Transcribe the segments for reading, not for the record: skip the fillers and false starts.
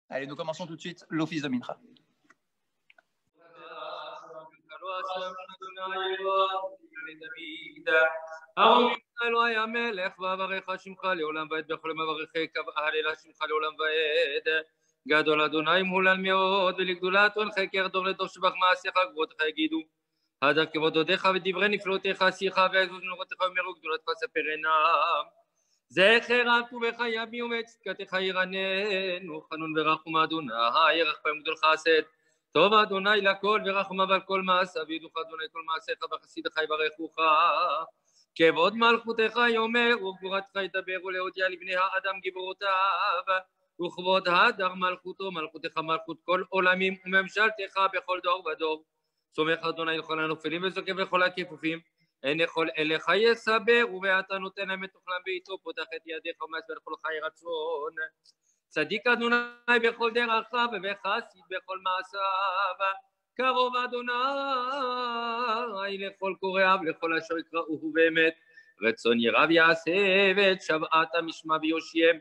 Allez, nous commençons tout de suite l'office de Mincha. אלוהי המלך ואברך שמך לעולם ועד בכל מברכי ההלל שמך לעולם ועד גדול אדוני מהולל מאוד ולגדולת עולך כרדור לדור שבח מעשיך גבורתך יגידו הדר כבודותיך ודברי נפלאותיך שיחה ועזוז נורותיך ומרו גדולתך ספרנה זכר על טובך יביע וצדקתך ירננו חנון ורחום אדוני ירח בהם גדול חסד טוב אדוני לכל ורחמיו על כל מעשיו וידוך אדוני כל מעשיך וחסידך יברכוך כבוד מלכותך יאמר וגבורתך ידבר ולהודיע לבני האדם גיבורותיו וכבוד הדר מלכותו מלכותך מלכות כל עולמים וממשלתך בכל דור ודור סומך אדוני לכל הנופלים וזוקף לכל הכיפופים אין יכול אליך יסבר ואתה נותן להם את אוכלם בעיתו פותח את ידיך ומסבר לכל חיי רצון צדיק אדוני בכל דרכיו וחסיד בכל מעשיו קרוב אדוני לכל קוראיו לכל אשר יקראוהו באמת רצון ירב יעשה ואת שבעתם ישמע ויושיע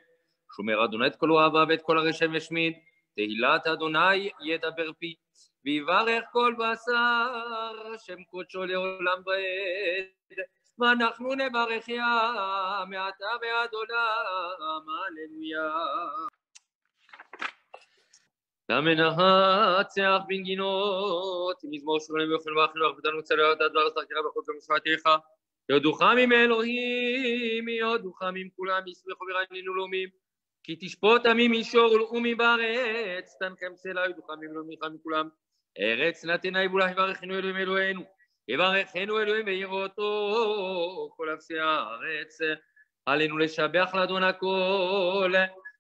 שומר אדוני את כל אוהביו ואת כל הרשם ישמיד תהילת אדוני ידבר פי ויברך כל בשר שם קודשו לעולם ועד ואנחנו נברך יה מעתה ועד עולם הללויה למנצח בנגינות מזמור שרים ויכול ואכלו אכבדנו צלעות הדבר סתירה בכל במשפטיך יודוך ממאלוהים יודוך מכולם ישמחו וירננו לאומים כי תשפוט עמים מישור ולאומים בארץ תנחם סלע יודוך ממאלוהים מכולם ארץ נתנה יבולח יברכנו אלוהים אלוהינו יברכנו אלוהים ויראו אותו כל אפסי הארץ עלינו לשבח לאדון הכל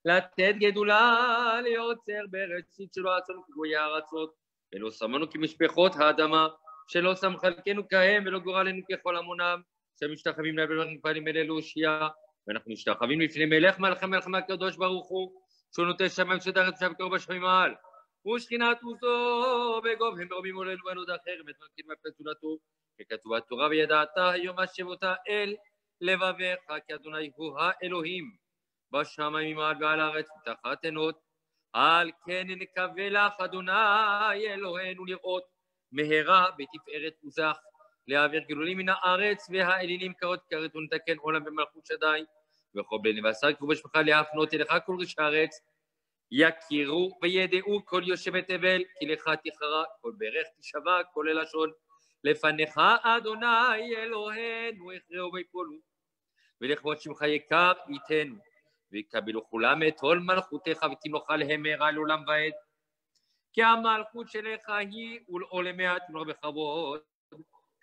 לתת גדולה ליוצר ברצית שלא עצנו כגויי הארצות ולא שמנו כמשפחות האדמה שלא שם חלקנו כהם ולא גורלנו ככל המונם שמשתחווים להבל ונפעלים אל אלושייה ואנחנו משתחווים לפני מלך מלכי מלכי הקדוש ברוך הוא שהוא נוטה שמיים שדרך ושב קרוב בשמיים מעל ושכינת עוזו בגובהם ברבים עולנו ואין עוד אחר מתמלכים מפצולתו ככתוב התורה וידעת היום השבותה אל לבביך כי אדוני הוא האלוהים בשמיים מעל ועל הארץ ותחת עינות על כן נקווה לך אדוני אלוהינו לראות מהרה בתפארת עוזך להעביר גלולים מן הארץ והאלילים קרות כרת ונתקן עולם במלכות שדי וכל בני בשר כבוב שמך להפנות אליך כל רשע הארץ יכירו וידעו כל יושבי תבל כי לך תכרע כל ברך תשבע כל לשון לפניך אדוני אלוהינו יכרעו ויפולו ולכבוד שמך יקר ייתנו ויקבלו כולם את עול מלכותך ותמלוך להם מהרה לעולם ועד כי המלכות שלך היא ולעולמיה תמלוך בכבוד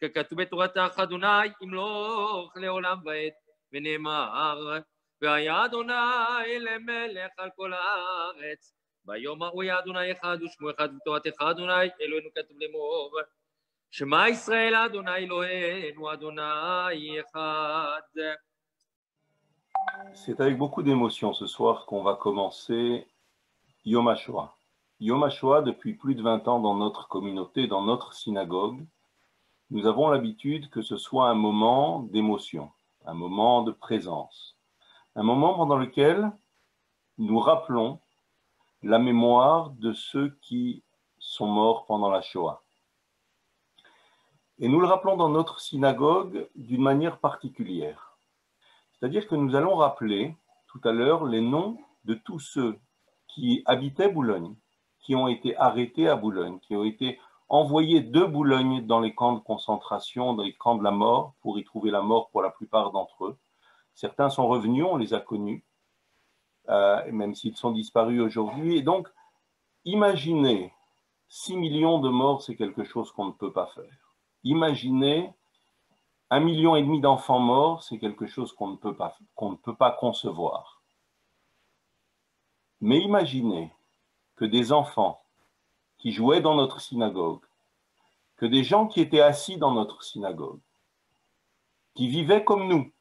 ככתוב בתורתך אדוני ימלוך לעולם ועד ונאמר והיה אדוני למלך על כל הארץ ביום ההוא יהיה אדוני אחד ושמו אחד ותורתך אדוני אלוהינו כתוב לאמור שמע ישראל אדוני אלוהינו אדוני אחד. C'est avec beaucoup d'émotion ce soir qu'on va commencer Yom HaShoah. Yom HaShoah, depuis plus de 20 ans dans notre communauté, dans notre synagogue, nous avons l'habitude que ce soit un moment d'émotion, un moment de présence, un moment pendant lequel nous rappelons la mémoire de ceux qui sont morts pendant la Shoah. Et nous le rappelons dans notre synagogue d'une manière particulière. C'est-à-dire que nous allons rappeler tout à l'heure les noms de tous ceux qui habitaient Boulogne, qui ont été arrêtés à Boulogne, qui ont été envoyés de Boulogne dans les camps de concentration, dans les camps de la mort, pour y trouver la mort pour la plupart d'entre eux. Certains sont revenus, on les a connus, même s'ils sont disparus aujourd'hui. Et donc, imaginez 6 millions de morts, c'est quelque chose qu'on ne peut pas faire. Imaginez 1,5 million d'enfants morts, c'est quelque chose qu'on ne peut pas concevoir. Mais imaginez que des enfants qui jouaient dans notre synagogue, que des gens qui étaient assis dans notre synagogue, qui vivaient comme nous,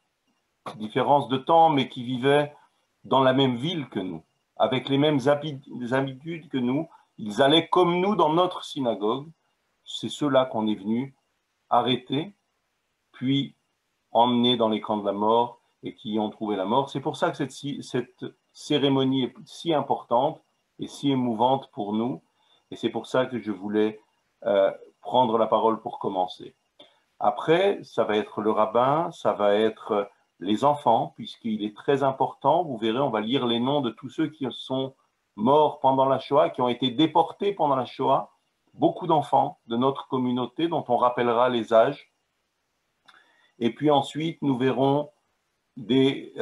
différence de temps, mais qui vivaient dans la même ville que nous, avec les mêmes habitudes que nous, ils allaient comme nous dans notre synagogue, c'est ceux-là qu'on est venu arrêter, puis emmenés dans les camps de la mort et qui y ont trouvé la mort. C'est pour ça que cette cérémonie est si importante et si émouvante pour nous. Et c'est pour ça que je voulais prendre la parole pour commencer. Après, ça va être le rabbin, ça va être les enfants, puisqu'il est très important. Vous verrez, on va lire les noms de tous ceux qui sont morts pendant la Shoah, qui ont été déportés pendant la Shoah. Beaucoup d'enfants de notre communauté dont on rappellera les âges. Et puis ensuite, nous verrons des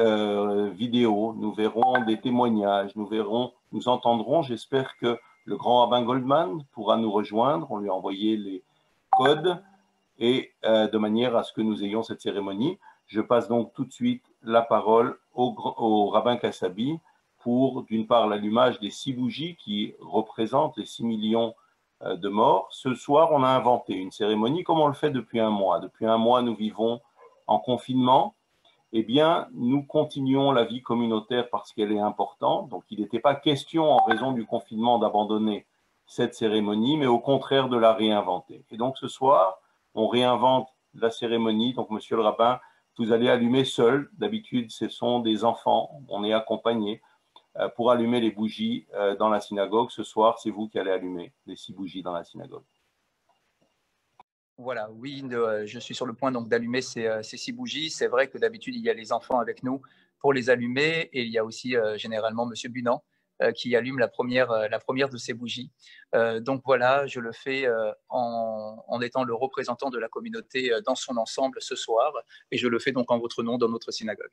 vidéos, nous verrons des témoignages, nous entendrons, j'espère que le grand rabbin Goldman pourra nous rejoindre, on lui a envoyé les codes, et de manière à ce que nous ayons cette cérémonie. Je passe donc tout de suite la parole au rabbin Kassabi pour, d'une part, l'allumage des 6 bougies qui représentent les 6 millions de morts. Ce soir, on a inventé une cérémonie comme on le fait depuis un mois. Depuis un mois, nous vivons en confinement. Eh bien, nous continuons la vie communautaire parce qu'elle est importante. Donc, il n'était pas question, en raison du confinement, d'abandonner cette cérémonie, mais au contraire de la réinventer. Et donc, ce soir, on réinvente la cérémonie. Donc, monsieur le rabbin, vous allez allumer seul. D'habitude, ce sont des enfants. On est accompagnés pour allumer les bougies dans la synagogue. Ce soir, c'est vous qui allez allumer les 6 bougies dans la synagogue. Voilà, oui, je suis sur le point donc d'allumer ces 6 bougies. C'est vrai que d'habitude, il y a les enfants avec nous pour les allumer et il y a aussi généralement monsieur Bunan qui allume la première de ces bougies. Donc voilà, je le fais en étant le représentant de la communauté dans son ensemble ce soir et je le fais donc en votre nom dans notre synagogue.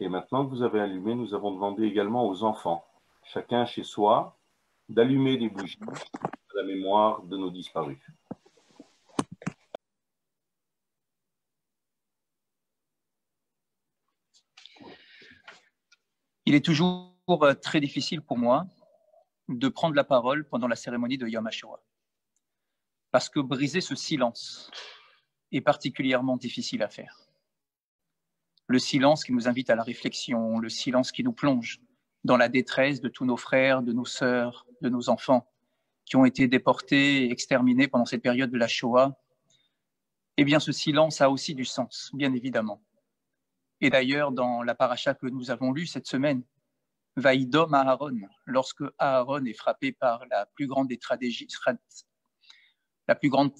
Et maintenant que vous avez allumé, nous avons demandé également aux enfants, chacun chez soi, d'allumer des bougies à la mémoire de nos disparus. Il est toujours très difficile pour moi de prendre la parole pendant la cérémonie de Yom HaShoah. Parce que briser ce silence est particulièrement difficile à faire. Le silence qui nous invite à la réflexion, le silence qui nous plonge dans la détresse de tous nos frères, de nos sœurs, de nos enfants qui ont été déportés et exterminés pendant cette période de la Shoah, eh bien ce silence a aussi du sens, bien évidemment. Et d'ailleurs, dans la paracha que nous avons lue cette semaine, Vaïdom Aaron, lorsque Aaron est frappé par la plus grande des tragédies, le plus grand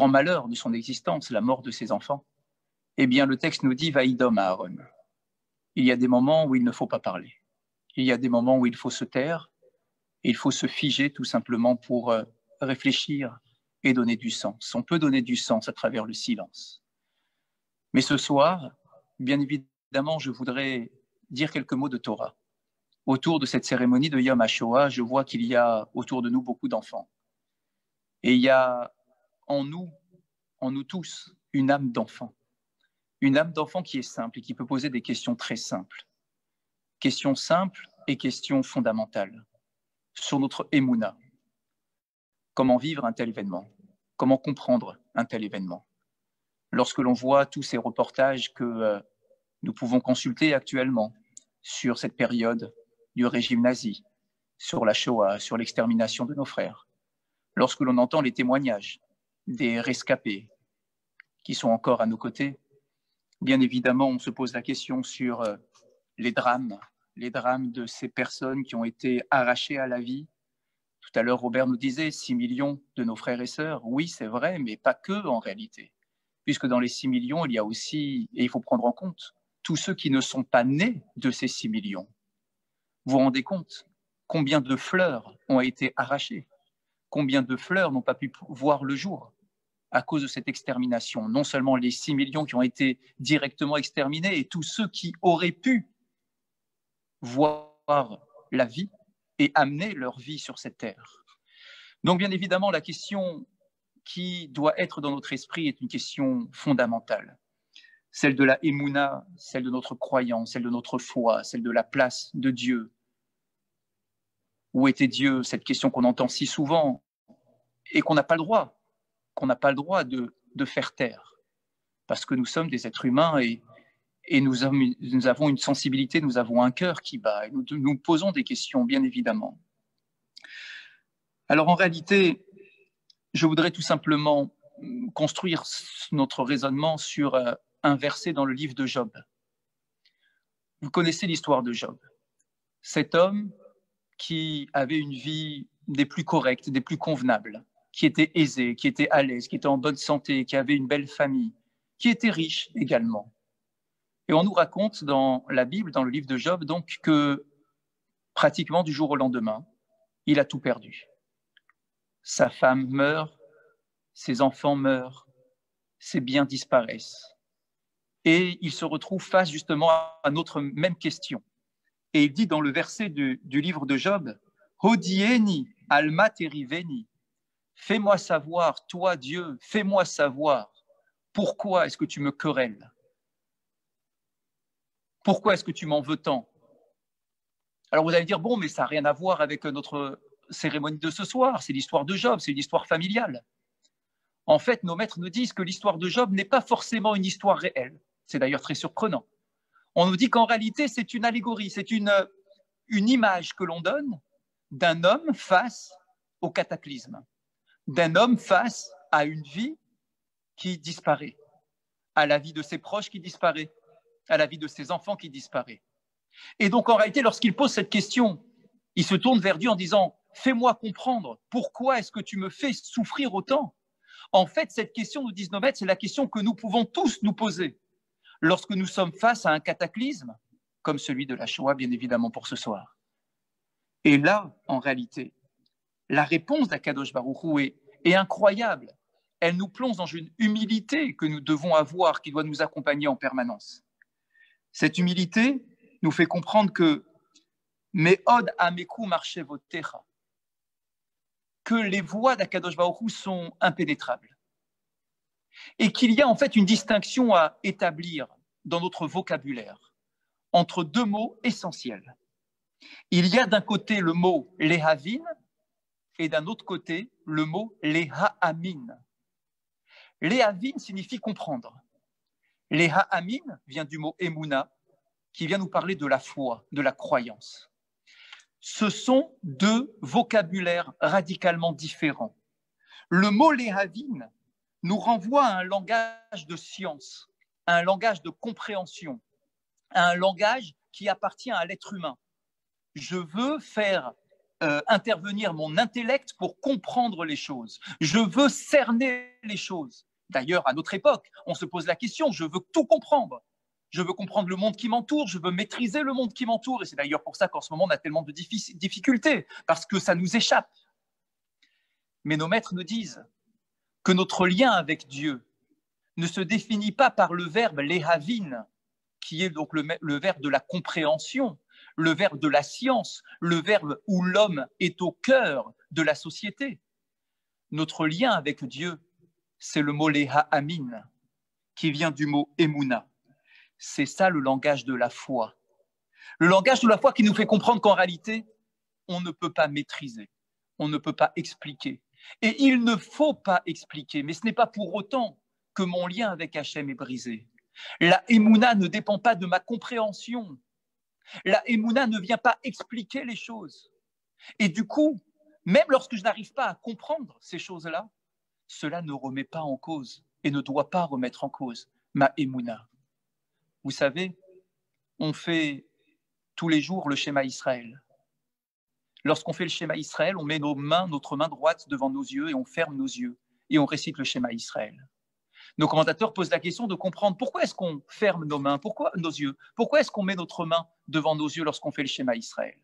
malheur de son existence, la mort de ses enfants, eh bien, le texte nous dit « Vaïdom Aaron ». Il y a des moments où il ne faut pas parler. Il y a des moments où il faut se taire, et il faut se figer tout simplement pour réfléchir et donner du sens. On peut donner du sens à travers le silence. Mais ce soir, bien évidemment, je voudrais dire quelques mots de Torah. Autour de cette cérémonie de Yom HaShoah, je vois qu'il y a autour de nous beaucoup d'enfants. Et il y a en nous tous, une âme d'enfant. Une âme d'enfant qui est simple et qui peut poser des questions très simples. Questions simples et questions fondamentales sur notre émouna. Comment vivre un tel événement? Comment comprendre un tel événement? Lorsque l'on voit tous ces reportages que nous pouvons consulter actuellement sur cette période du régime nazi, sur la Shoah, sur l'extermination de nos frères, lorsque l'on entend les témoignages des rescapés qui sont encore à nos côtés, bien évidemment, on se pose la question sur les drames de ces personnes qui ont été arrachées à la vie. Tout à l'heure, Robert nous disait 6 millions de nos frères et sœurs. Oui, c'est vrai, mais pas que en réalité. Puisque dans les 6 millions, il y a aussi, et il faut prendre en compte, tous ceux qui ne sont pas nés de ces 6 millions. Vous vous rendez compte combien de fleurs ont été arrachées? Combien de fleurs n'ont pas pu voir le jour à cause de cette extermination? Non seulement les 6 millions qui ont été directement exterminés, et tous ceux qui auraient pu voir la vie et amener leur vie sur cette terre. Donc bien évidemment, la question qui doit être dans notre esprit est une question fondamentale. Celle de la émouna, celle de notre croyance, celle de notre foi, celle de la place de Dieu. Où était Dieu? Cette question qu'on entend si souvent et qu'on n'a pas le droit, de faire taire. Parce que nous sommes des êtres humains et nous avons une sensibilité, nous avons un cœur qui bat. Et nous posons des questions, bien évidemment. Alors en réalité, je voudrais tout simplement construire notre raisonnement sur un verset dans le livre de Job. Vous connaissez l'histoire de Job. Cet homme qui avait une vie des plus correctes, des plus convenables, qui était aisé, qui était à l'aise, qui était en bonne santé, qui avait une belle famille, qui était riche également. Et on nous raconte dans la Bible, dans le livre de Job, donc que pratiquement du jour au lendemain, il a tout perdu. Sa femme meurt, ses enfants meurent, ses biens disparaissent. Et il se retrouve face justement à notre même question. Et il dit dans le verset du livre de Job, « Hodieni alma teriveni » fais-moi savoir, toi Dieu, fais-moi savoir, pourquoi est-ce que tu me querelles? Pourquoi est-ce que tu m'en veux tant? Alors vous allez dire, bon, mais ça n'a rien à voir avec notre cérémonie de ce soir, c'est l'histoire de Job, c'est une histoire familiale. En fait, nos maîtres nous disent que l'histoire de Job n'est pas forcément une histoire réelle. C'est d'ailleurs très surprenant. On nous dit qu'en réalité, c'est une allégorie, c'est une image que l'on donne d'un homme face au cataclysme, d'un homme face à une vie qui disparaît, à la vie de ses proches qui disparaît, à la vie de ses enfants qui disparaît. Et donc, en réalité, lorsqu'il pose cette question, il se tourne vers Dieu en disant « Fais-moi comprendre, pourquoi est-ce que tu me fais souffrir autant ?» En fait, cette question, nous disent nos maîtres, c'est la question que nous pouvons tous nous poser lorsque nous sommes face à un cataclysme, comme celui de la Shoah, bien évidemment, pour ce soir. Et là, en réalité, la réponse d'Akadosh Baruch Hu est incroyable. Elle nous plonge dans une humilité que nous devons avoir, qui doit nous accompagner en permanence. Cette humilité nous fait comprendre que Me'od ameku marchevotecha, que les voies d'Akadosh Baruch Hu sont impénétrables et qu'il y a en fait une distinction à établir dans notre vocabulaire entre deux mots essentiels. Il y a d'un côté le mot lehavin et d'un autre côté le mot lehamin. Lehavin signifie comprendre. Lehamin vient du mot emuna, qui vient nous parler de la foi, de la croyance. Ce sont deux vocabulaires radicalement différents. Le mot lehavin nous renvoie à un langage de science, à un langage de compréhension, à un langage qui appartient à l'être humain. Je veux faire intervenir mon intellect pour comprendre les choses. Je veux cerner les choses. D'ailleurs, à notre époque, on se pose la question, je veux tout comprendre. Je veux comprendre le monde qui m'entoure, je veux maîtriser le monde qui m'entoure. Et c'est d'ailleurs pour ça qu'en ce moment, on a tellement de difficultés, parce que ça nous échappe. Mais nos maîtres nous disent que notre lien avec Dieu ne se définit pas par le verbe lehavin, qui est donc le verbe de la compréhension, le verbe de la science, le verbe où l'homme est au cœur de la société. Notre lien avec Dieu, c'est le mot lehamin, qui vient du mot emuna. C'est ça le langage de la foi. Le langage de la foi qui nous fait comprendre qu'en réalité, on ne peut pas maîtriser, on ne peut pas expliquer. Et il ne faut pas expliquer, mais ce n'est pas pour autant que mon lien avec Hachem est brisé. La Emouna ne dépend pas de ma compréhension. La Emouna ne vient pas expliquer les choses. Et du coup, même lorsque je n'arrive pas à comprendre ces choses-là, cela ne remet pas en cause et ne doit pas remettre en cause ma Emouna. Vous savez, on fait tous les jours le schéma Israël. Lorsqu'on fait le schéma Israël, on met notre main droite devant nos yeux et on ferme nos yeux et on récite le schéma Israël. Nos commentateurs posent la question de comprendre pourquoi est-ce qu'on ferme nos mains, pourquoi nos yeux, pourquoi est-ce qu'on met notre main devant nos yeux lorsqu'on fait le schéma Israël.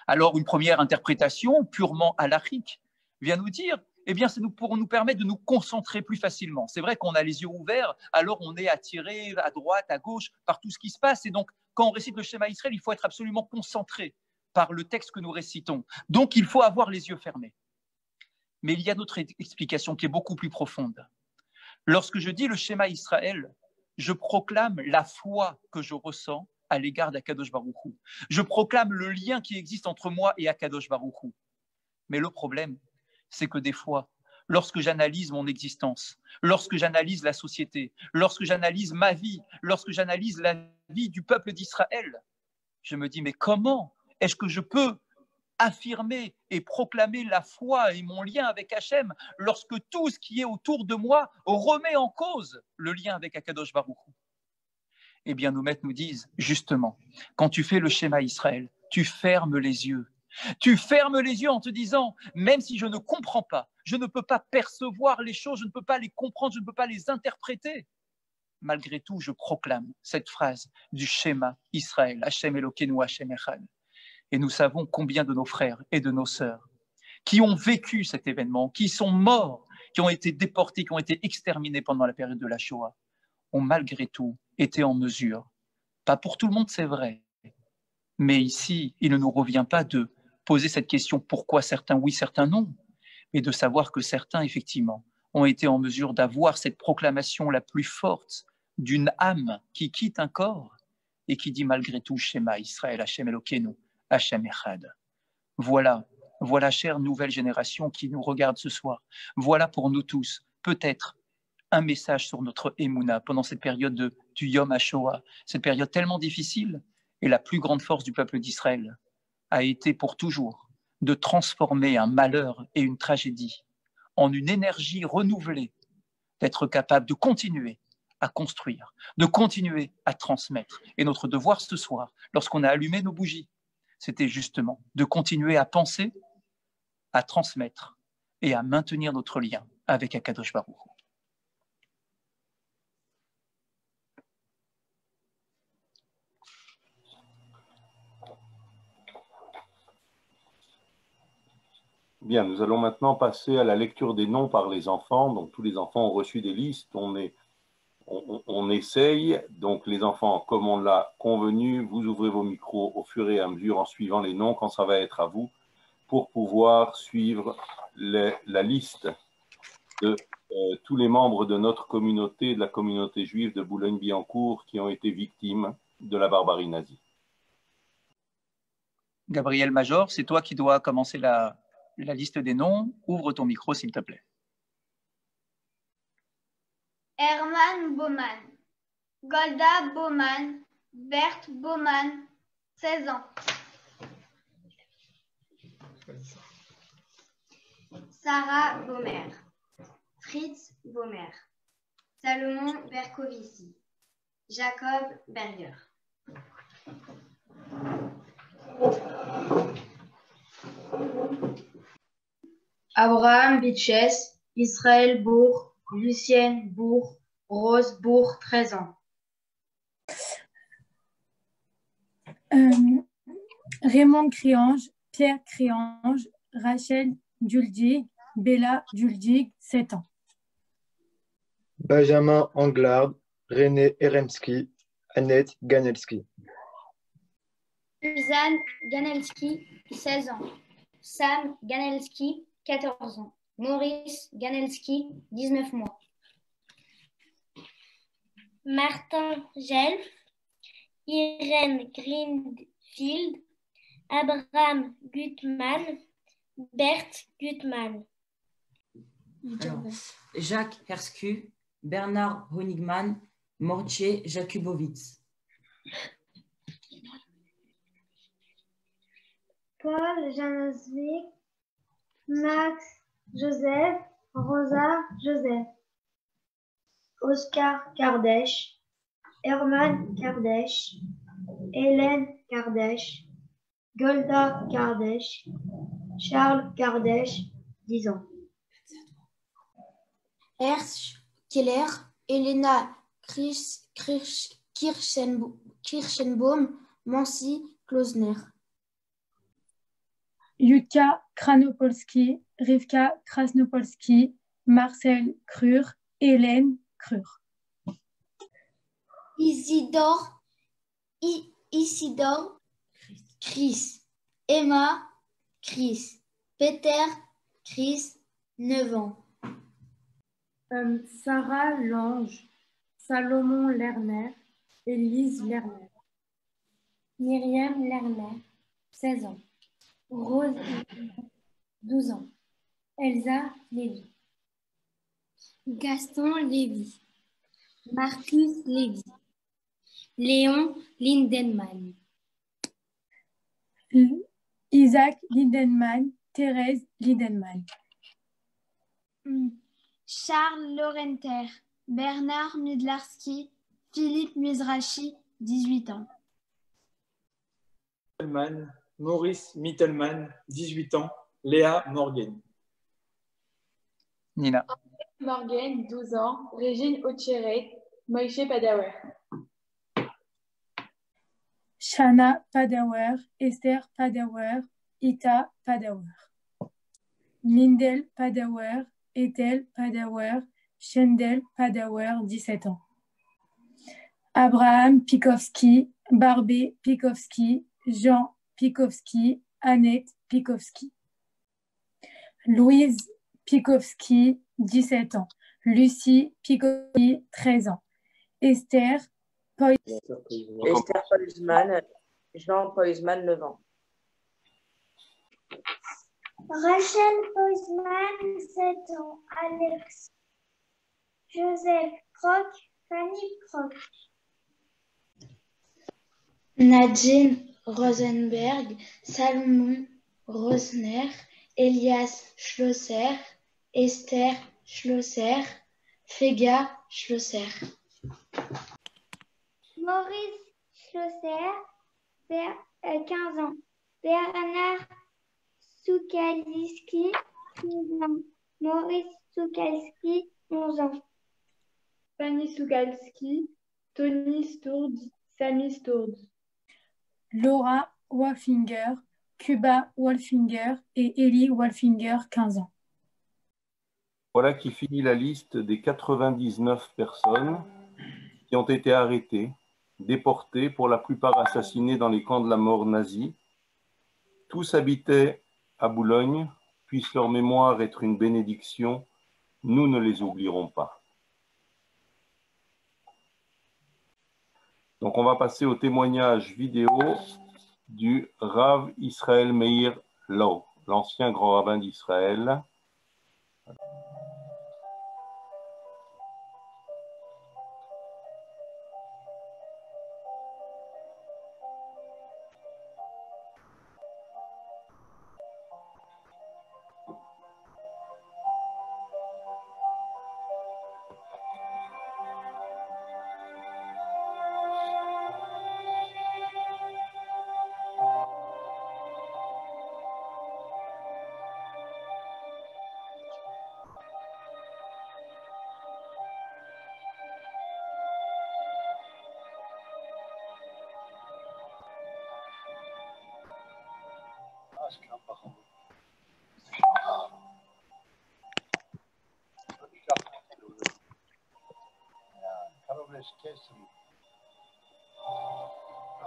Alors une première interprétation purement halachique vient nous dire, eh bien c'est pour nous permettre de nous concentrer plus facilement. C'est vrai qu'on a les yeux ouverts, alors on est attiré à droite, à gauche par tout ce qui se passe et donc quand on récite le schéma Israël, il faut être absolument concentré par le texte que nous récitons. Donc, il faut avoir les yeux fermés. Mais il y a notre explication qui est beaucoup plus profonde. Lorsque je dis le schéma Israël, je proclame la foi que je ressens à l'égard d'Akadosh Baruch Hu. Je proclame le lien qui existe entre moi et Akadosh Baruch Hu. Mais le problème, c'est que des fois, lorsque j'analyse mon existence, lorsque j'analyse la société, lorsque j'analyse ma vie, lorsque j'analyse la vie du peuple d'Israël, je me dis, mais comment est-ce que je peux affirmer et proclamer la foi et mon lien avec Hachem lorsque tout ce qui est autour de moi remet en cause le lien avec Akadosh Baruch Hu? Eh bien, nos maîtres nous disent, justement, quand tu fais le schéma Israël, tu fermes les yeux. Tu fermes les yeux en te disant, même si je ne comprends pas, je ne peux pas percevoir les choses, je ne peux pas les comprendre, je ne peux pas les interpréter. Malgré tout, je proclame cette phrase du schéma Israël, Hachem Elokeinu, Hachem Echad. Et nous savons combien de nos frères et de nos sœurs qui ont vécu cet événement, qui sont morts, qui ont été déportés, qui ont été exterminés pendant la période de la Shoah, ont malgré tout été en mesure, pas pour tout le monde c'est vrai, mais ici il ne nous revient pas de poser cette question pourquoi certains oui, certains non, mais de savoir que certains effectivement ont été en mesure d'avoir cette proclamation la plus forte d'une âme qui quitte un corps et qui dit malgré tout Shema Israël, Hachem Elokeinu, Hachem Echad. Voilà, chère nouvelle génération qui nous regarde ce soir, voilà pour nous tous, peut-être un message sur notre Emouna pendant cette période du Yom HaShoah, cette période tellement difficile, et la plus grande force du peuple d'Israël a été pour toujours de transformer un malheur et une tragédie en une énergie renouvelée, d'être capable de continuer à construire, de continuer à transmettre. Et notre devoir ce soir, lorsqu'on a allumé nos bougies, c'était justement de continuer à penser, à transmettre et à maintenir notre lien avec Akadosh Baruch Hu. Bien, nous allons maintenant passer à la lecture des noms par les enfants. Donc, tous les enfants ont reçu des listes. On essaye. Donc, les enfants, comme on l'a convenu, vous ouvrez vos micros au fur et à mesure en suivant les noms quand ça va être à vous pour pouvoir suivre la liste de tous les membres de notre communauté, de la communauté juive de Boulogne-Billancourt qui ont été victimes de la barbarie nazie. Gabriel Major, c'est toi qui dois commencer la liste des noms. Ouvre ton micro, s'il te plaît. Herman Baumann, Golda Baumann, Berthe Baumann, 16 ans. Sarah Baumer, Fritz Baumer, Salomon Bercovici, Jacob Berger. Abraham Bitches, Israël Bourg, Lucienne Bourg, Rose Bourg, 13 ans. Raymond Criange, Pierre Criange, Rachel Duldig, Bella Duldig, 7 ans. Benjamin Anglard, René Eremski, Annette Ganelski. Suzanne Ganelski, 16 ans. Sam Ganelski, 14 ans. Maurice Ganelski, 19 mois. Martin Gelf, Irène Greenfield, Abraham Gutmann, Berthe Gutmann. Alors, Jacques Herscu, Bernard Honigman, Mortier Jakubowicz. Paul Janosvik, Max Joseph, Rosa Joseph. Oscar Kardec, Herman Kardec, Hélène Kardec, Golda Kardec, Charles Kardec, 10 ans. Ernst Keller, Elena Kirchenbaum, Mancy Klausner. Yutka Kranopolski, Rivka Krasnopolski, Marcel Krur, Hélène Krur. Isidore Chris, Emma Chris, Peter Chris, 9 ans. Sarah Lange, Salomon Lerner, Élise Lerner. Myriam Lerner, 16 ans. Rose, 12 ans. Elsa Lévy. Gaston Lévy. Marcus Lévy. Léon Lindenmann. Isaac Lindenmann, Thérèse Lindenmann. Charles Laurenter, Bernard Mudlarski, Philippe Mizrachi, 18 ans. Maurice Mittelman, 18 ans. Léa Morgan. Nina. Morgan, 12 ans. Régine Authieret, Moïse Padawer. Shana Padawer, Esther Padawer, Ita Padawer. Mindel Padawer, Ethel Padawer, Shendel Padawer, 17 ans. Abraham Pikowski, Barbé Pikowski, Jean Pikowski, Annette Pikowski. Louise Pikowski, 17 ans. Lucie Pikowski, 13 ans. Esther Poisman, Jean Poisman, 9 ans. Rachel Poisman, 7 ans. Alex Joseph Croc, Fanny Croc. Nadine Rosenberg, Salomon Rosner, Elias Schlosser, Esther Schlosser, Fega Schlosser. Maurice Schlosser, 15 ans. Bernard Soukaliski, 12 ans. Maurice Soukalski, 11 ans. Fanny Soukalski, Tony Stourd, Samy Stourd. Laura Wolfinger, Cuba Wolfinger et Ellie Wolfinger, 15 ans. Voilà qui finit la liste des 99 personnes qui ont été arrêtées, déportées, pour la plupart assassinées dans les camps de la mort nazis. Tous habitaient à Boulogne, puisse leur mémoire être une bénédiction, nous ne les oublierons pas. Donc on va passer au témoignage vidéo du Rav Israël Meir Lau, l'ancien grand rabbin d'Israël.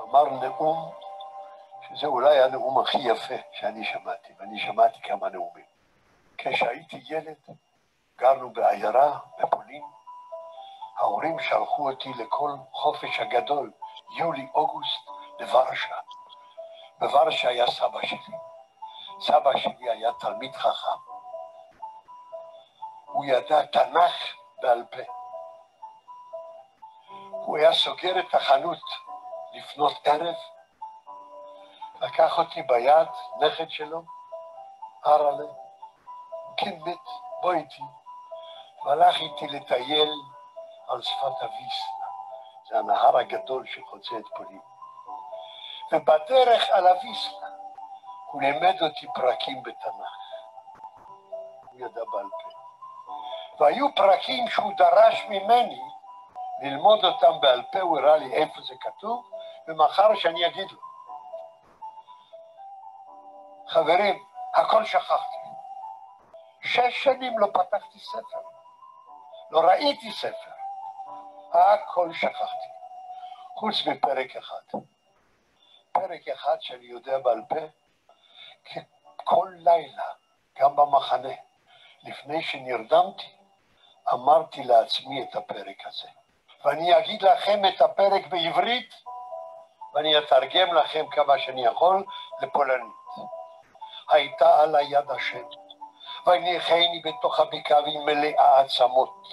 אמר נאום שזה אולי הנאום הכי יפה שאני שמעתי, ואני שמעתי כמה נאומים. כשהייתי ילד, גרנו בעיירה בפולין, ההורים שלחו אותי לכל חופש הגדול, יולי-אוגוסט, לוורשה. בוורשה היה סבא שלי. סבא שלי היה תלמיד חכם. הוא ידע תנ"ך בעל פה. הוא היה סוגר את החנות לפנות ערב, לקח אותי ביד, נכד שלו, ארלה, קימת, בוא איתי, והלך איתי לטייל על שפת הוויסלה, זה הנהר הגדול שחוצה את פולין. ובדרך על הוויסלה הוא לימד אותי פרקים בתנ"ך, הוא ידע בעל פה. והיו פרקים שהוא דרש ממני ללמוד אותם בעל פה, הוא הראה לי איפה זה כתוב, ומחר שאני אגיד לו. חברים, הכל שכחתי. 6 שנים לא פתחתי ספר, לא ראיתי ספר, הכל שכחתי, חוץ מפרק אחד. פרק אחד שאני יודע בעל פה, כל לילה, גם במחנה, לפני שנרדמתי, אמרתי לעצמי את הפרק הזה. ואני אגיד לכם את הפרק בעברית, ואני אתרגם לכם כמה שאני יכול לפולנית. הייתה על היד השם, והניחני בתוך הבקעה והיא מלאה עצמות,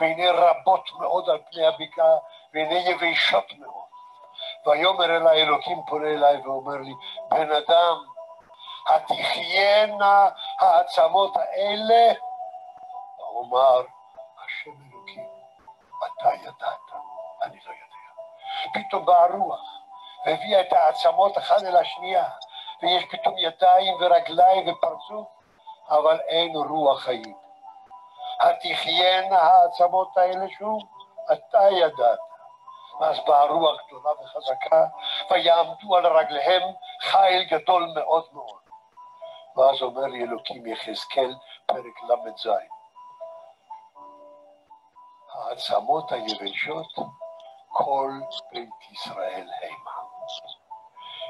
והנה רבות מאוד על פני הבקעה, והנה יבשות מאוד. ויאמר אלי אלוקים פונה אליי ואומר לי, בן אדם, התחיינה העצמות האלה? ואומר, השם אלוקים, אתה ידעת, אני לא יודע. פתאום באה רוח, והביאה את העצמות אחד אל השנייה, ויש פתאום ידיים ורגליים ופרצוף, אבל אין רוח חיים. התחיינה העצמות האלה שוב? אתה ידעת. ואז באה רוח גדולה וחזקה, ויעמדו על רגליהם חיל גדול מאוד מאוד. ואז אומר לי אלוקים יחזקאל, פרק ל"ז. העצמות היבשות, כל בית ישראל המה.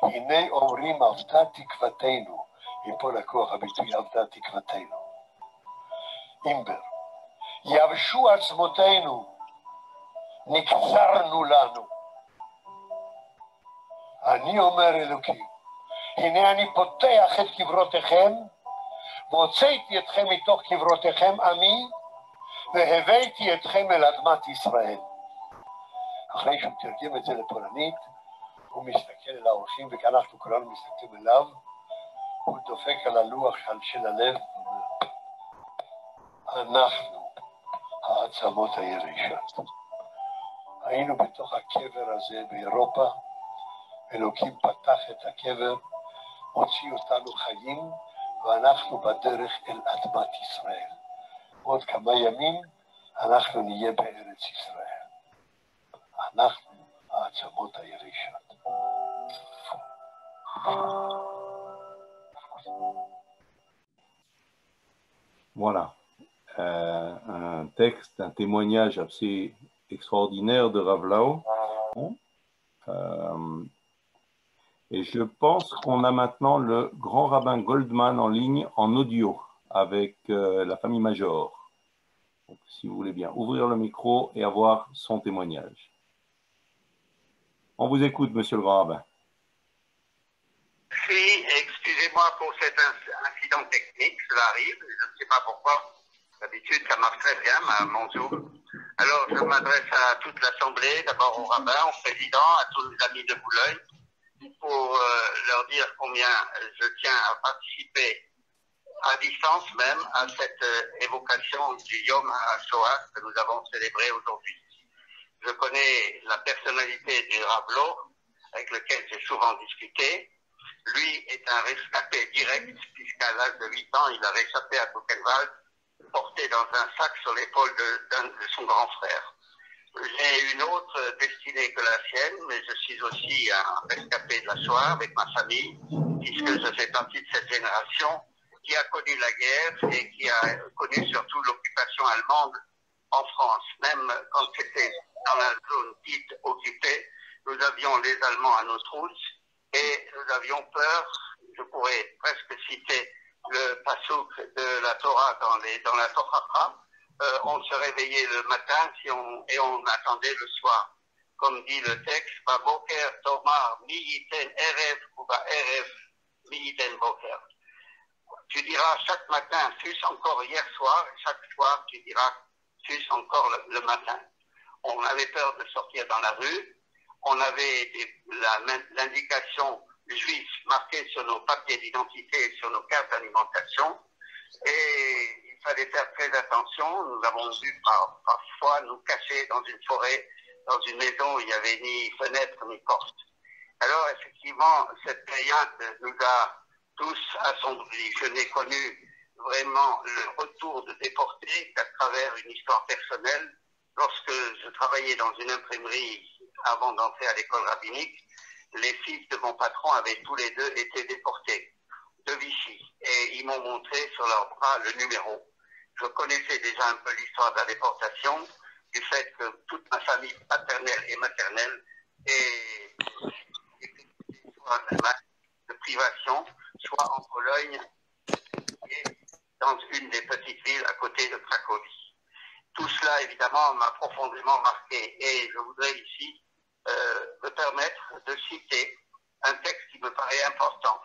הנה אומרים אבדה תקוותנו, מפה לקוח הביטוי אבדה תקוותנו. אימבר, יבשו עצמותינו, נקצרנו לנו. אני אומר אלוקים, הנה אני פותח את קברותיכם, והוצאתי אתכם מתוך קברותיכם עמי, והבאתי אתכם אל אדמת ישראל. אחרי שהוא תרגם את זה לפולנית, הוא מסתכל אל האורחים, וכאנחנו כולנו מסתכלים אליו, הוא דופק על הלוח של הלב, אנחנו העצמות היבשות. היינו בתוך הקבר הזה באירופה, אלוקים פתח את הקבר, הוציא אותנו חיים, ואנחנו בדרך אל אדמת ישראל. עוד כמה ימים אנחנו נהיה בארץ ישראל. אנחנו העצמות היבשות. Voilà. Un texte, un témoignage assez extraordinaire de Rav Lau. Et je pense qu'on a maintenant le grand rabbin Goldman en ligne en audio avec la famille Major. Donc, si vous voulez bien ouvrir le micro et avoir son témoignage. On vous écoute, monsieur le grand rabbin. Oui, excusez-moi pour cet incident technique, cela arrive, je ne sais pas pourquoi. D'habitude, ça marche très bien, mon Zoom. Alors, je m'adresse à toute l'Assemblée, d'abord au rabbin, au président, à tous les amis de Boulogne, pour leur dire combien je tiens à participer à distance même à cette évocation du Yom HaShoah que nous avons célébré aujourd'hui. Je connais la personnalité du Rav Lau, avec lequel j'ai souvent discuté. Lui est un rescapé direct, puisqu'à l'âge de 8 ans, il a réchappé à Buchenwald, porté dans un sac sur l'épaule de son grand frère. J'ai une autre destinée que la sienne, mais je suis aussi un rescapé de la Shoah avec ma famille, puisque je fais partie de cette génération qui a connu la guerre et qui a connu surtout l'occupation allemande en France. Même quand c'était dans la zone dite occupée, nous avions les Allemands à nos trousses et nous avions peur, je pourrais presque citer le passouk de la Torah dans la Torah, on se réveillait le matin et on attendait le soir. Comme dit le texte, Baboker Tomar mi yiten erev ou ba erev mi yiten boker. Tu diras chaque matin, fût-ce encore hier soir, et chaque soir tu diras, fût-ce encore le matin. On avait peur de sortir dans la rue, on avait l'indication juive marquée sur nos papiers d'identité et sur nos cartes d'alimentation, et il fallait faire très attention. Nous avons dû parfois nous cacher dans une forêt, dans une maison où il n'y avait ni fenêtre ni porte. Alors effectivement, cette période nous a tous assombris. Je n'ai connu vraiment le retour de déportés qu'à travers une histoire personnelle. Lorsque je travaillais dans une imprimerie avant d'entrer à l'école rabbinique, les fils de mon patron avaient tous les deux été déportés de Vichy. Et ils m'ont montré sur leur bras le numéro. Je connaissais déjà un peu l'histoire de la déportation, du fait que toute ma famille paternelle et maternelle est soit en Allemagne de privation, soit en Pologne et dans une des petites villes à côté de Cracovie. Tout cela, évidemment, m'a profondément marqué. Et je voudrais ici me permettre de citer un texte qui me paraît important,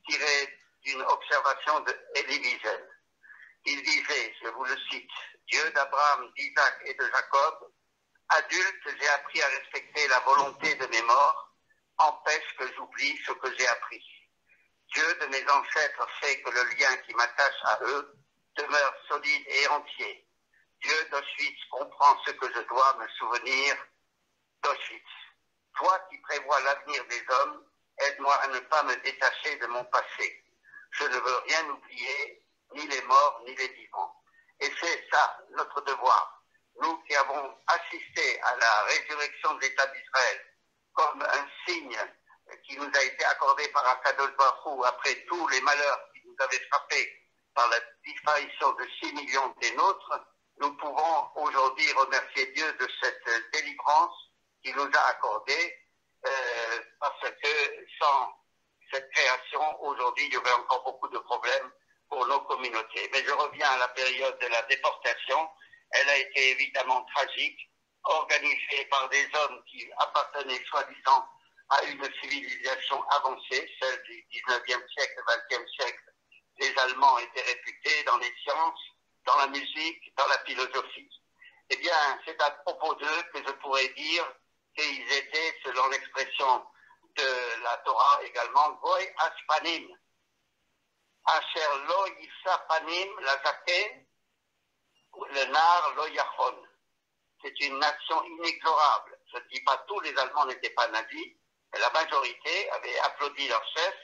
tiré d'une observation d'Elie Wiesel. Il disait, je vous le cite, « Dieu d'Abraham, d'Isaac et de Jacob, adulte, j'ai appris à respecter la volonté de mes morts, empêche que j'oublie ce que j'ai appris. Dieu de mes ancêtres fait que le lien qui m'attache à eux demeure solide et entier. Dieu d'Auschwitz comprend ce que je dois me souvenir d'Auschwitz. Toi qui prévois l'avenir des hommes, aide-moi à ne pas me détacher de mon passé. Je ne veux rien oublier, ni les morts, ni les vivants. » Et c'est ça, notre devoir. Nous qui avons assisté à la résurrection de l'État d'Israël comme un signe qui nous a été accordé par Akadosh Baruch Hu après tous les malheurs qui nous avaient frappés par la disparition de 6 millions des nôtres, nous pouvons aujourd'hui remercier Dieu de cette délivrance qu'il nous a accordée, parce que sans cette création, aujourd'hui, il y aurait encore beaucoup de problèmes pour nos communautés. Mais je reviens à la période de la déportation. Elle a été évidemment tragique, organisée par des hommes qui appartenaient soi-disant à une civilisation avancée, celle du 19e siècle, 20e siècle. Les Allemands étaient réputés dans les sciences, dans la musique, dans la philosophie. Eh bien, c'est à propos d'eux que je pourrais dire qu'ils étaient, selon l'expression de la Torah également, Goy Ashpanim, Asher lo yisa panim la zaken, le nar lo yachon. C'est une nation inexorable. Je ne dis pas tous les Allemands n'étaient pas nazis, mais la majorité avait applaudi leur chef.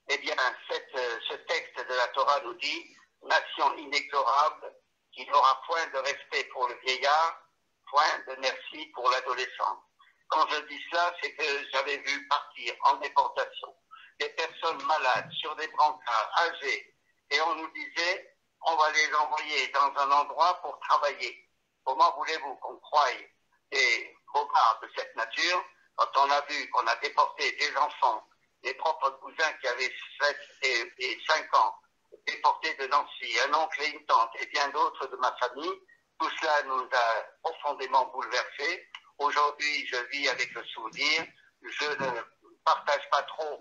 Eh bien, ce texte de la Torah nous dit nation inexorable qui n'aura point de respect pour le vieillard, point de merci pour l'adolescent. Quand je dis cela, c'est que j'avais vu partir en déportation des personnes malades sur des brancards âgées et on nous disait on va les envoyer dans un endroit pour travailler. Comment voulez-vous qu'on croie des bobards de cette nature quand on a vu qu'on a déporté des enfants, mes propres cousins qui avaient 7 et 5 ans, déportés de Nancy, un oncle et une tante et bien d'autres de ma famille. Tout cela nous a profondément bouleversés. Aujourd'hui, je vis avec le souvenir. Je ne partage pas trop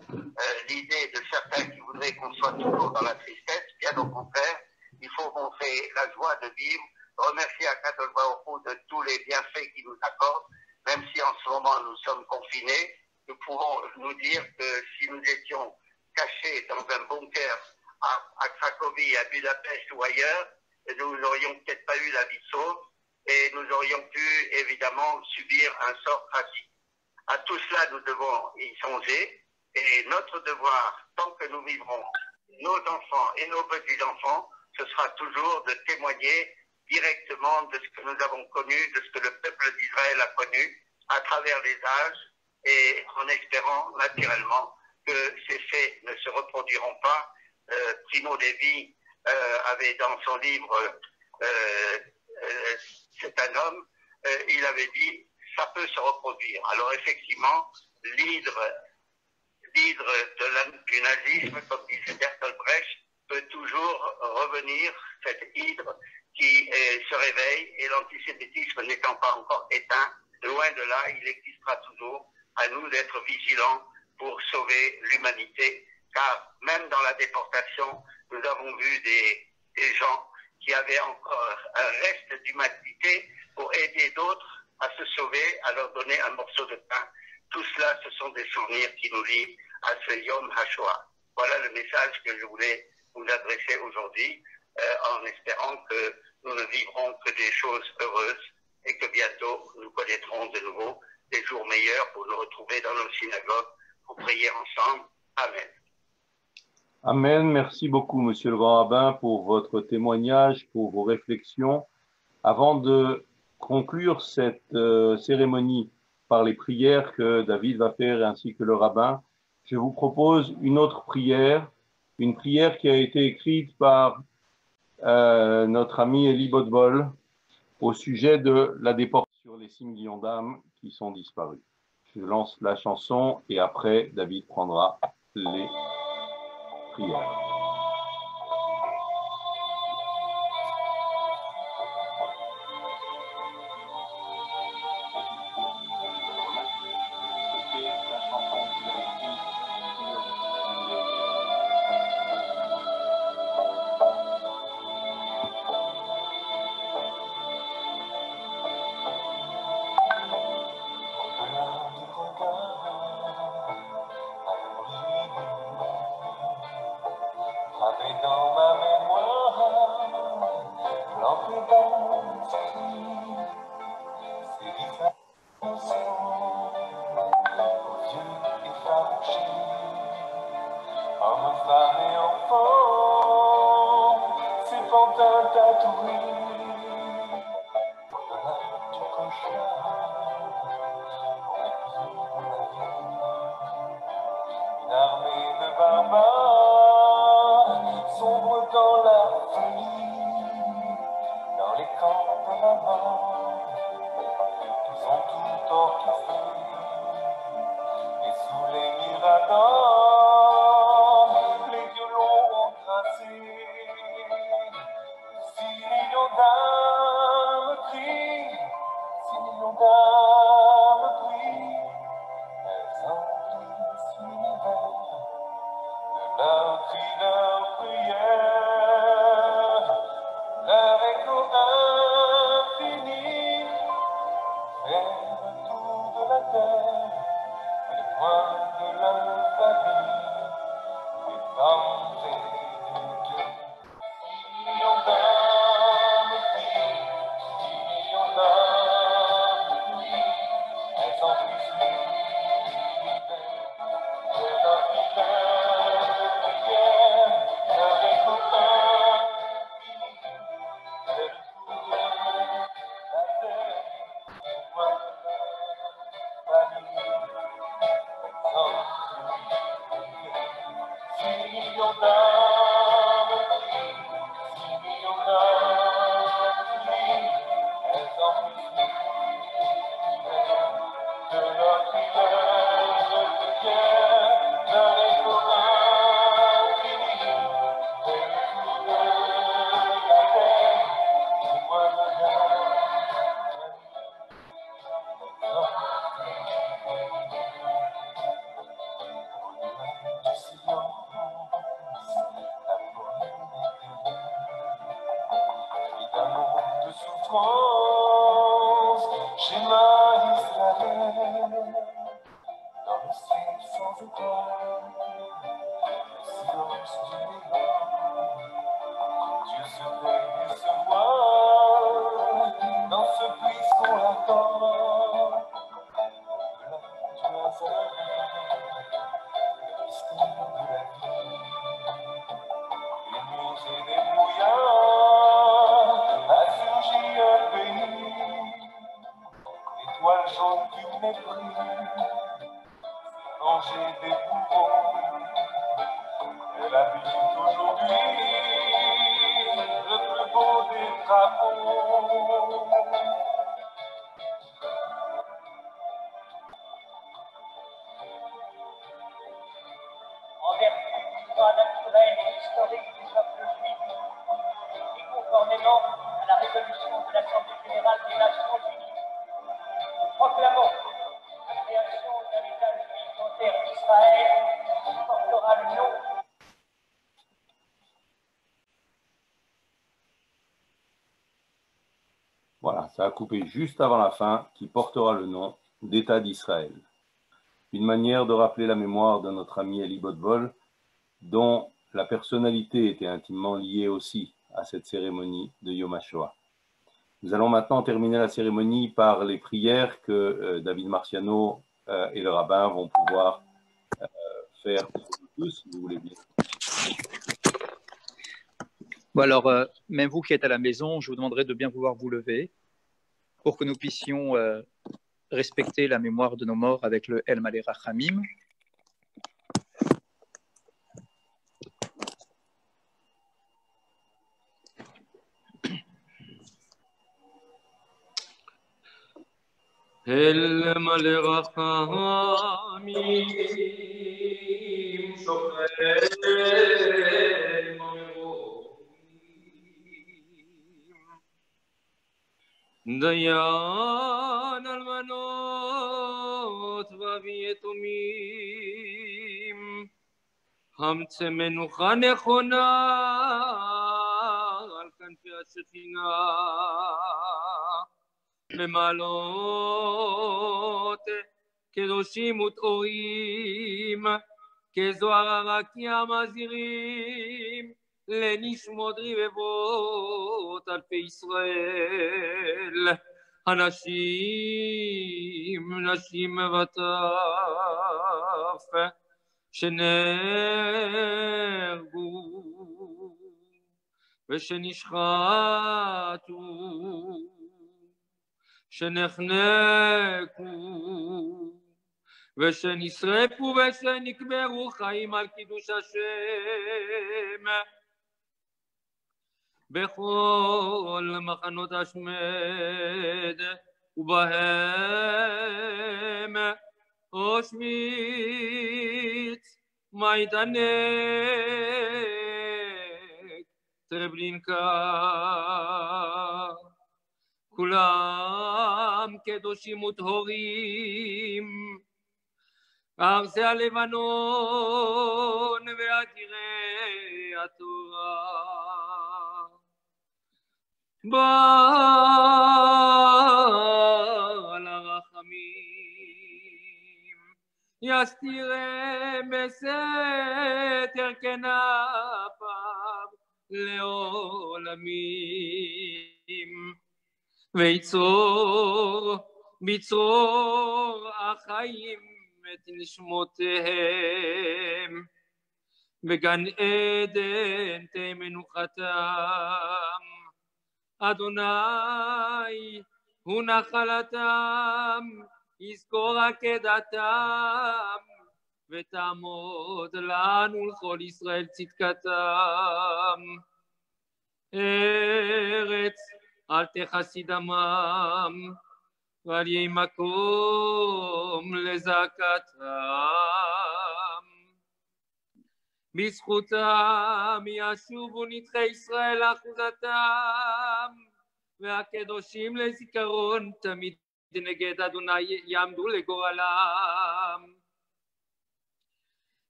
l'idée de certains qui voudraient qu'on soit toujours dans la tristesse. Bien au contraire, il faut montrer la joie de vivre, remercier Akadosh Baruch Hu de tous les bienfaits qu'il nous accorde, même si en ce moment nous sommes confinés. Nous pouvons nous dire que si nous étions cachés dans un bunker à Cracovie, à Budapest ou ailleurs, nous n'aurions peut-être pas eu la vie sauve et nous aurions pu évidemment subir un sort tragique. À tout cela, nous devons y songer et notre devoir, tant que nous vivrons, nos enfants et nos petits-enfants, ce sera toujours de témoigner directement de ce que nous avons connu, de ce que le peuple d'Israël a connu à travers les âges et en espérant naturellement que ces faits ne se reproduiront pas. Primo Levi avait dans son livre C'est un homme, il avait dit ça peut se reproduire. Alors effectivement, l'hydre du nazisme, comme disait Bertolt Brecht, peut toujours revenir, cette hydre qui se réveille, et l'antisémitisme n'étant pas encore éteint, loin de là, il existera toujours. À nous d'être vigilants pour sauver l'humanité, car même dans la déportation, nous avons vu des gens qui avaient encore un reste d'humanité pour aider d'autres à se sauver, à leur donner un morceau de pain. Tout cela, ce sont des souvenirs qui nous lient à ce Yom HaShoah. Voilà le message que je voulais vous adresser aujourd'hui, en espérant que nous ne vivrons que des choses heureuses et que bientôt nous connaîtrons de nouveau des jours meilleurs pour nous retrouver dans nos synagogues pour prier ensemble. Amen. Amen. Merci beaucoup, Monsieur le Grand Rabbin, pour votre témoignage, pour vos réflexions. Avant de conclure cette cérémonie par les prières que David va faire ainsi que le rabbin, je vous propose une autre prière, une prière qui a été écrite par notre ami Elie Bodbol au sujet de la déportation sur les 6 millions d'âmes qui sont disparues. Je lance la chanson et après David prendra les prières. Hommes, femmes et enfants, ces pantins tatoués, au-delà du cauchemar, on est pris de la vie. Une armée de barbares sombre dans la folie, dans les camps de la mort. Ils ont tout orchestré, et sous les miradors, les violons ont tracé 6 millions d'âmes crient, 6 millions d'âmes crient. Elles emplissent l'univers de leurs cris, leurs prières, leur écho infini fait le tour de la terre, les points de l'alphabet, des femmes et des dieux. 6 millions d'âmes crient, 6 millions d'âmes crient, elles emplissent l'univers de leur prière, leur écho infini fait le tour de la terre, les points de l'alphabet, des 6 millions d'âmes crient, 6 millions d'âmes crient, elles emplissent l'univers de leur prière, leur écho infini fait le tour de la terre, les points de du silence, la poème éternelle, d'amour, de souffrance, schéma Israël, dans le ciel sans étoiles, le silence du néant, Dieu se fait et se voit, dans ce puissant latent, de là du hasard, le mystère de la vie. Des nuits et des brouillards, a surgi un pays, l'étoile jaune du mépris, danger des bourreaux. Elle habite aujourd'hui le plus beau des drapeaux. En vertu du droit naturel et historique du peuple juif, et conformément à la résolution de l'Assemblée générale des Nations unies, nous proclamons la création d'un État juif en terre d'Israël qui portera le nom. Voilà, ça a coupé juste avant la fin, qui portera le nom d'État d'Israël. Une manière de rappeler la mémoire de notre ami Elie Botvol, dont la personnalité était intimement liée aussi à cette cérémonie de Yom HaShoah. Nous allons maintenant terminer la cérémonie par les prières que David Marciano et le rabbin vont pouvoir faire pour nous tous, si vous voulez bien. Bon, alors, même vous qui êtes à la maison, je vous demanderai de bien vouloir vous lever pour que nous puissions respecter la mémoire de nos morts avec le El Malé Rachamim. El Malé Rachamim Shochet Dayan almanot v'avietomim Hamtze menucha nechona al kanfi hashechina במעלות קדושים וטהורים כזוהר הרקיע מזהירים לנשמות רבבות אלפי ישראל הנשים נשים וטף שנהרגו ושנשחטו, שנחנקו ושנשרפו ושנקברו חיים על קידוש השם בכל מחנות השמד, ובהם אושוויץ, מיידנק, טרבלינקה, כולם קדושים וטהורים, ארצי הלבנון ועתירי התורה. בעל הרחמים יסתירם בסתר כנפיו לעולמים, ויצור בצרור החיים את נשמותיהם, בגן עדן תהא מנוחתם. אדוני הוא נחלתם, יזכור עקדתם, ותעמוד לנו לכל ישראל צדקתם. ארץ אל תכסי דמם, ואל יהי מקום לזעקתם. בזכותם ישובו נדחי ישראל לאחוזתם, והקדושים לזיכרון תמיד נגד אדוני יעמדו לגורלם.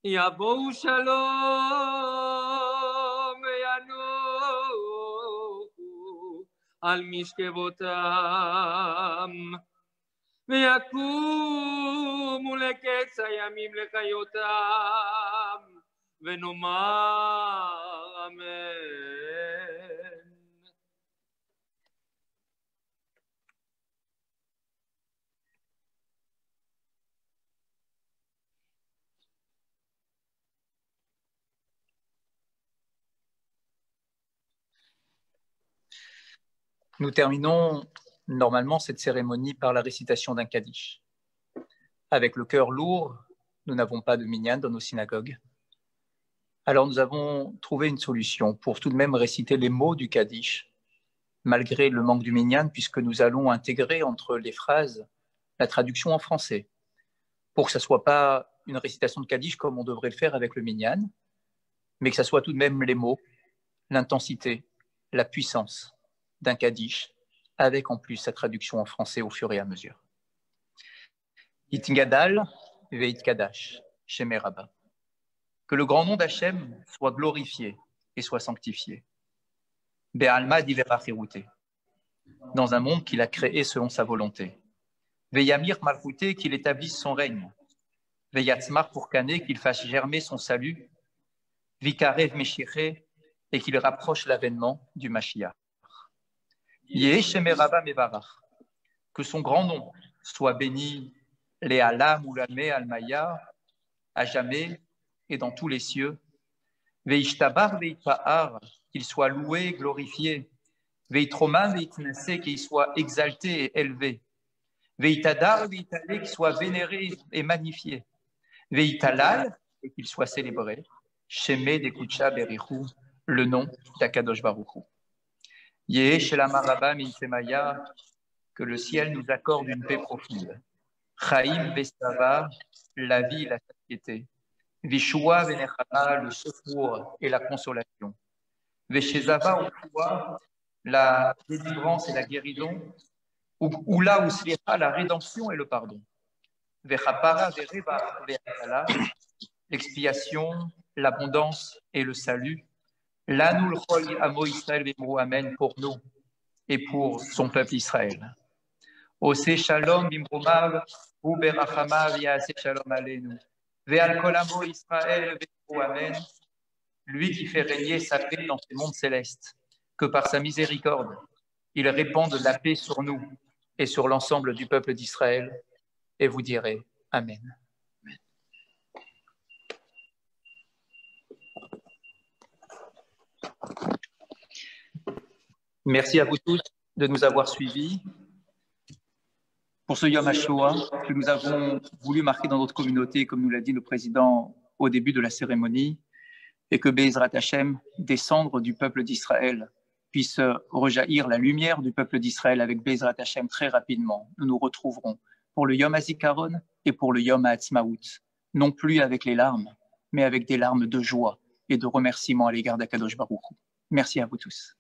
יבואו שלום וינוחו על משכבותם, ויקומו לקץ הימים לחיותם, ונאמר אמן. Nous terminons normalement cette cérémonie par la récitation d'un kaddish. Avec le cœur lourd, nous n'avons pas de minyan dans nos synagogues. Alors nous avons trouvé une solution pour tout de même réciter les mots du kaddish, malgré le manque du minyan, puisque nous allons intégrer entre les phrases la traduction en français, pour que ça ne soit pas une récitation de kaddish comme on devrait le faire avec le minyan, mais que ça soit tout de même les mots, l'intensité, la puissance d'un kaddish, avec en plus sa traduction en français au fur et à mesure. Yitgadal veit kadash, Shemei Rabba. Que le grand nom d'Hachem soit glorifié et soit sanctifié. Be'alma diverachirute, dans un monde qu'il a créé selon sa volonté. Ve'yamir malchute, qu'il établisse son règne. Ve'yatzmar pourkane, qu'il fasse germer son salut. Vikarev meshire, et qu'il rapproche l'avènement du Mashiach. Yeh Shemei Rabba mevarach, que son grand nom soit béni, les alam ou l'amé almaya, à jamais et dans tous les cieux. Veishtabar veitpa'ar, qu'il soit loué, glorifié. Veitroman veitnase, qu'il soit exalté et élevé. Veitadar veitale, qu'il soit vénéré et magnifié. Veitalal, et qu'il soit célébré. Shemei dekucha berichu, le nom d'Akadosh Baruch Hu. Yeh Shelama Rabba Meitemaya, que le ciel nous accorde une paix profonde. Chaim Vestava, la vie et la satiété. Vishua Venechama, le secours et la consolation. Veshezava Ukua, la délivrance et la guérison. Ula Uslicha, la rédemption et le pardon. Vechapara Vereva Ve'atala, l'expiation, l'abondance et le salut. L'anul chol amo Israël v'emru amen pour nous et pour son peuple Israël. Ose shalom bimrumav u berachamav ya'aseh shalom aleinu. Ve'al kol amo Israël v'emru amen. Lui qui fait régner sa paix dans ces mondes célestes, que par sa miséricorde, il répande la paix sur nous et sur l'ensemble du peuple d'Israël. Et vous direz Amen. Merci à vous tous de nous avoir suivis pour ce Yom HaShoah que nous avons voulu marquer dans notre communauté, comme nous l'a dit le président au début de la cérémonie, et que Be'ezrat Hashem, des cendres du peuple d'Israël, puisse rejaillir la lumière du peuple d'Israël avec Be'ezrat Hashem très rapidement. Nous nous retrouverons pour le Yom HaZikaron et pour le Yom HaAtzmaut, non plus avec les larmes, mais avec des larmes de joie et de remerciement à l'égard d'Akadosh Baruch Hu. Merci à vous tous.